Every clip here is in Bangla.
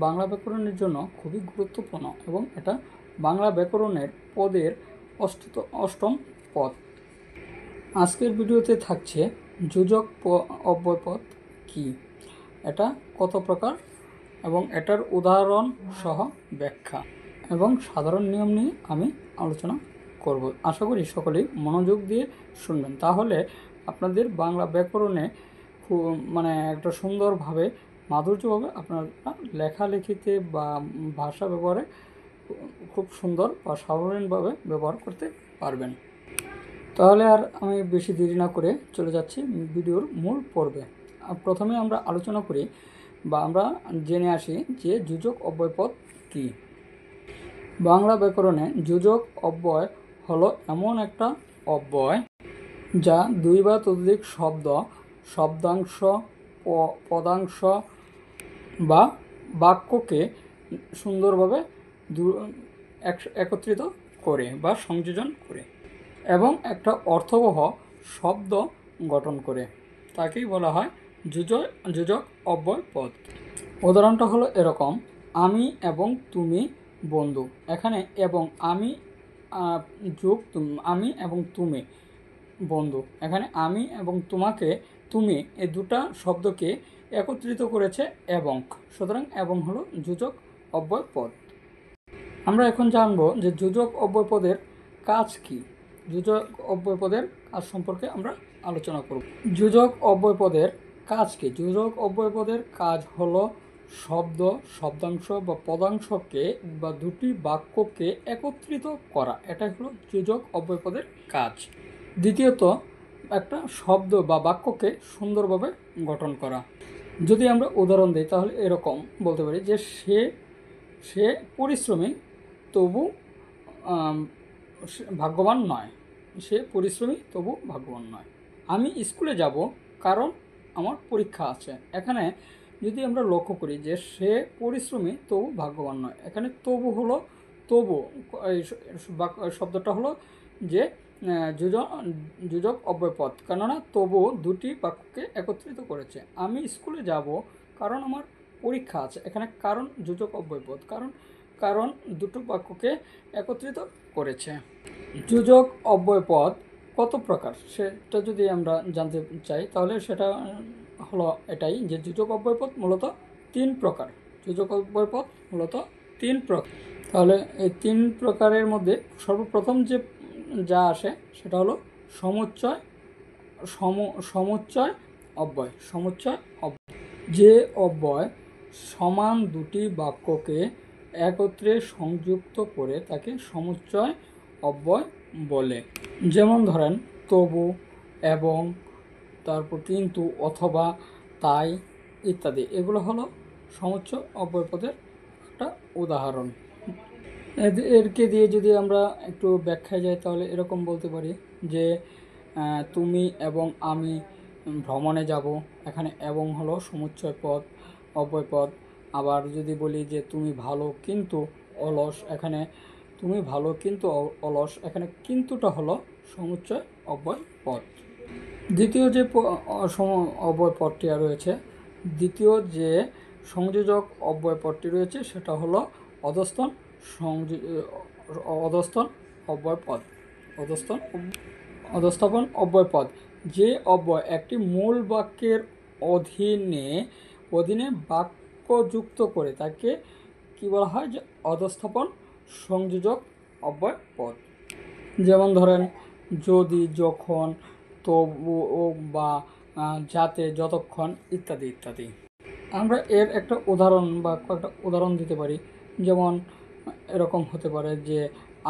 বাংলা ব্যাকরণের জন্য খুবই গুরুত্বপূর্ণ এবং এটা বাংলা ব্যাকরণের পদের অষ্টম পদ। আজকের ভিডিওতে থাকছে যোজক অব্যয় পদ কী, এটা কত প্রকার এবং এটার উদাহরণ সহ ব্যাখ্যা এবং সাধারণ নিয়ম নিয়ে আমি আলোচনা করব। আশা করি সকলেই মনোযোগ দিয়ে শুনবেন, তাহলে আপনাদের বাংলা ব্যাকরণে একটা সুন্দরভাবে মাধুর্যভাবে আপনারা লেখালেখিতে বা ভাষা ব্যবহারে খুব সুন্দর বা সাধারণভাবে ব্যবহার করতে পারবেন। তাহলে আর আমি বেশি দেরি না করে চলে যাচ্ছি ভিডিওর মূল পর্বে। প্রথমে আমরা আলোচনা করি বা আমরা জেনে আসি যে যোজক অব্যয় পদ কী। বাংলা ব্যাকরণে যোজক অব্যয় হলো এমন একটা অব্যয় যা দুই বা ততোধিক শব্দ, শব্দাংশ, পদাংশ বা বাক্যকে সুন্দরভাবে একত্রিত করে বা সংযোজন করে এবং একটা অর্থবহ শব্দ গঠন করে, তাকেই বলা হয় যোজক অব্যয় পদ। উদাহরণটা হলো এরকম: আমি এবং তুমি বন্ধু। এখানে এবং আমি যোগ আমি এবং তুমি বন্ধু, এখানে আমি এবং তোমাকে তুমি এই দুটা শব্দকে একত্রিত করেছে এবং, সুতরাং এবং হলো যোজক অব্যয় পদ। আমরা এখন জানব যে যোজক অব্যয় পদের কাজ কি। যোজক অব্যয় পদের কাজ সম্পর্কে আমরা আলোচনা করব। যোজক অব্যয় পদের কাজ কি? যোজক অব্যয় পদের কাজ হলো শব্দ, শব্দাংশ বা পদাংশকে বা দুটি বাক্যকে একত্রিত করা, এটাই হলো যোজক অব্যয় পদের কাজ। দ্বিতীয়ত, একটা শব্দ বা বাক্যকে সুন্দরভাবে গঠন করা। যদি আমরা উদাহরণ দিই তাহলে এরকম বলতে পারি যে সে পরিশ্রমী তবু ভাগ্যবান নয়। সে পরিশ্রমী তবু ভাগ্যবান নয়। আমি স্কুলে যাব কারণ আমার পরীক্ষা আছে। এখানে যদি আমরা লক্ষ্য করি যে সে পরিশ্রমী তবু ভাগ্যবান নয়, এখানে তবু হলো তবু এই শব্দটা হলো যে যোজক অব্যয় পদ, কেননা তবু দুটি বাক্যকে একত্রিত করেছে। আমি স্কুলে যাব কারণ আমার পরীক্ষা আছে, এখানে কারণ যোজক অব্যয় পদ, কারণ দুটো বাক্যকে একত্রিত করেছে। যোজক অব্যয় পদ কত প্রকার সেটা যদি আমরা জানতে চাই তাহলে সেটা হলো এটাই যে যোজক অব্যয় পদ মূলত 3 প্রকার। যোজক অব্যয় পদ মূলত 3 প্রকার। তাহলে এই 3 প্রকারের মধ্যে সর্বপ্রথম যা আসে সেটা হলো সমুচ্চয় অব্যয়। যে অব্যয় সমান দুটি বাক্যকে একত্রে সংযুক্ত করে তাকে সমুচ্চয় অব্যয় বলে। যেমন ধরেন তবু, এবং, তারপর কিন্তু, অথবা, তাই ইত্যাদি, এগুলো হলো সমুচ্চয় অব্যয় পদের একটা উদাহরণ। এরকে দিয়ে যদি আমরা একটু ব্যাখ্যায় যাই তাহলে এরকম বলতে পারি যে তুমি এবং আমি ভ্রমণে যাব, এখানে এবং হলো সমুচ্চয় পদ অব্যয় পদ। আবার যদি বলি যে তুমি ভালো কিন্তু অলস, এখানে তুমি ভালো কিন্তু অলস, এখানে কিন্তুটা হলো সমুচ্চয় অব্যয় পদ। দ্বিতীয় যে অব্যয় পদটি রয়েছে, দ্বিতীয় যে সংযোজক অব্যয় পদটি রয়েছে সেটা হলো অধস্তন অব্যয় পদ। অধস্থাপন অব্যয় পদ, যে অব্যয় একটি মূল বাক্যের অধীনে বাক্য যুক্ত করে তাকে কি বলা হয় যে অধস্থাপন সংযোজক অব্যয় পদ। যেমন ধরেন যদি, যখন, তবু বা যাতে, যতক্ষণ ইত্যাদি ইত্যাদি। আমরা এর একটা উদাহরণ বা কয়েকটা উদাহরণ দিতে পারি। যেমন এরকম হতে পারে যে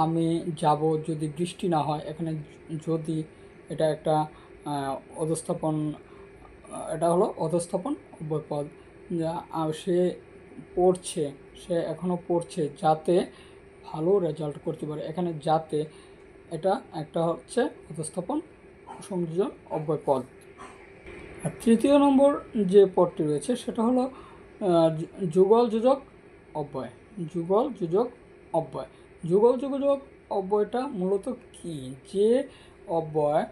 আমি যাব যদি বৃষ্টি না হয়, এখানে যদি এটা একটা এটা হলো অধস্থাপন অব্যয় পদ। যা সে এখনও পড়ছে যাতে ভালো রেজাল্ট করতে পারে, এখানে যাতে এটা একটা হচ্ছে অধস্থাপন সংযোজন অব্যয় পদ। আর তৃতীয় নম্বর যে পদটি রয়েছে সেটা হলো যুগল যোজক অব্যয়। যুগল যোজক অব্যয়টা মূলত কি? যে অব্যয়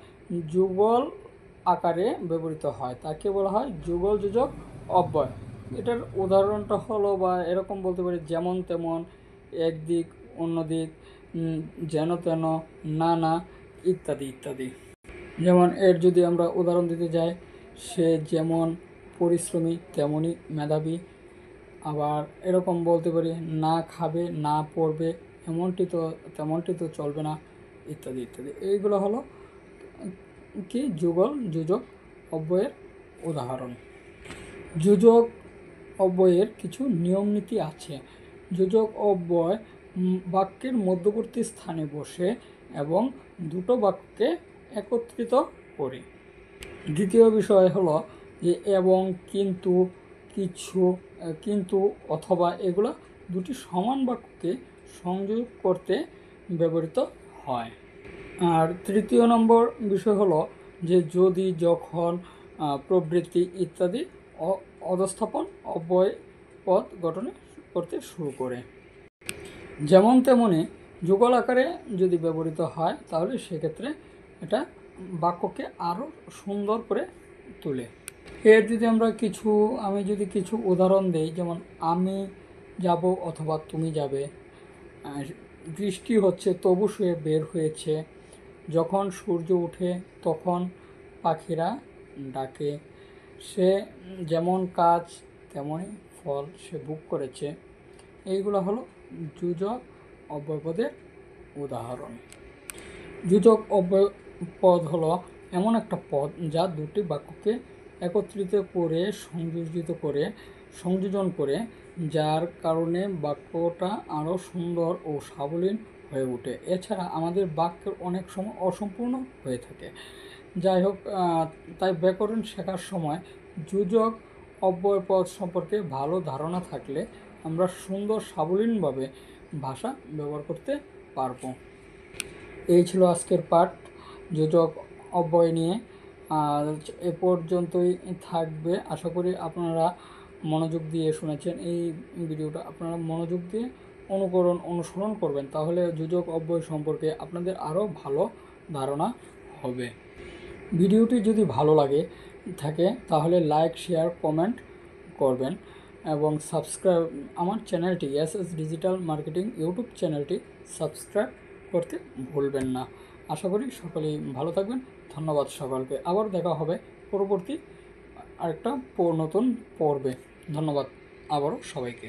যুগল আকারে ব্যবহৃত হয় তাকে বলা হয় যুগল যোজক অব্যয়। এটার উদাহরণটা হলো বা এরকম বলতে পারি, যেমন তেমন, একদিক অন্য দিক, যেন তেন, না না, ইত্যাদি ইত্যাদি। যেমন এর যদি আমরা উদাহরণ দিতে যাই, সে যেমন পরিশ্রমী তেমনই মেধাবী। আবার এরকম বলতে পারি, না খাবে না পড়বে তেমনটি তো চলবে না, ইত্যাদি ইত্যাদি। এইগুলো হলো কি যোজক অব্যয়ের উদাহরণ। যোজক অব্যয়ের কিছু নিয়ম নীতি আছে। যোজক অব্যয় বাক্যের মধ্যবর্তী স্থানে বসে এবং দুটো বাক্যকে একত্রিত করে। দ্বিতীয় বিষয় হলো যে এবং, কিন্তু, কিছু, কিন্তু, অথবা এগুলো দুটি সমান বাক্যকে সংযোগ করতে ব্যবহৃত হয়। আর তৃতীয় নম্বর বিষয় হলো যে যদি, যখন, প্রবৃত্তি ইত্যাদি অধস্থাপন অব্যয় পদ গঠন করতে শুরু করে। যেমন তেমনি যুগল আকারে যদি ব্যবহৃত হয় তাহলে সেক্ষেত্রে এটা বাক্যকে আরও সুন্দর করে তোলে। এর যদি আমি যদি কিছু উদাহরণ দেই, যেমন আমি যাব অথবা তুমি যাবে, বৃষ্টি হচ্ছে তবু সে বের হয়েছে, যখন সূর্য ওঠে তখন পাখিরা ডাকে, সে যেমন কাজ তেমনই ফল সে ভোগ করেছে। এইগুলো হলো যোজক অব্যয়পদের উদাহরণ। যোজক অব্যয় পদ হলো এমন একটা পদ যা দুটি বাক্যকে একত্রিত করে সংযোজন করে যার কারণে বাক্যটা আরও সুন্দর ও সাবলীল হয়ে ওঠে। এছাড়া আমাদের বাক্যের অনেক সময় অসম্পূর্ণ হয়ে থাকে। যাই হোক, তাই ব্যাকরণ শেখার সময় যোজক অব্যয়পদ সম্পর্কে ভালো ধারণা থাকলে আমরা সুন্দর সাবলীলভাবে ভাষা ব্যবহার করতে পারবো। এই ছিল আজকের পাঠ যোজক অব্যয় নিয়ে। আর এ পর্যন্তই থাকবে। আশা করি আপনারা মনোযোগ দিয়ে শুনেছেন। এই ভিডিওটা আপনারা মনোযোগ দিয়ে অনুসরণ করবেন, তাহলে যোজক অব্যয় সম্পর্কে আপনাদের আরও ভালো ধারণা হবে। ভিডিওটি যদি ভালো থাকে তাহলে লাইক, শেয়ার, কমেন্ট করবেন এবং আমার চ্যানেলটি এসএস ডিজিটাল মার্কেটিং ইউটিউব চ্যানেলটি সাবস্ক্রাইব করতে ভুলবেন না। আশা করি সকলেই ভালো থাকবেন। ধন্যবাদ সকলকে। আবার দেখা হবে পরবর্তী আরেকটা নতুন পর্বে। ধন্যবাদ আবারও সবাইকে।